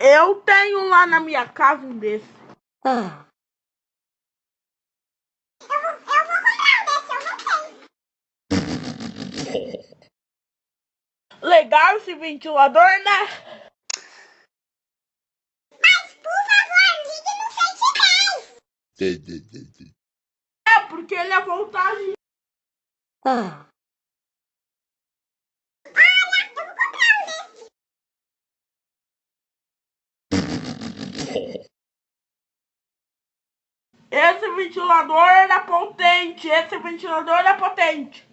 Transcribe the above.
Eu tenho lá na minha casa um desse. Eu vou comprar um desse, eu não tenho. Legal esse ventilador, né? Mas, por favor, ligue no 110. É, porque ele é voltagem. Olha, eu vou comprar um desse. Esse ventilador era potente. Esse ventilador é potente.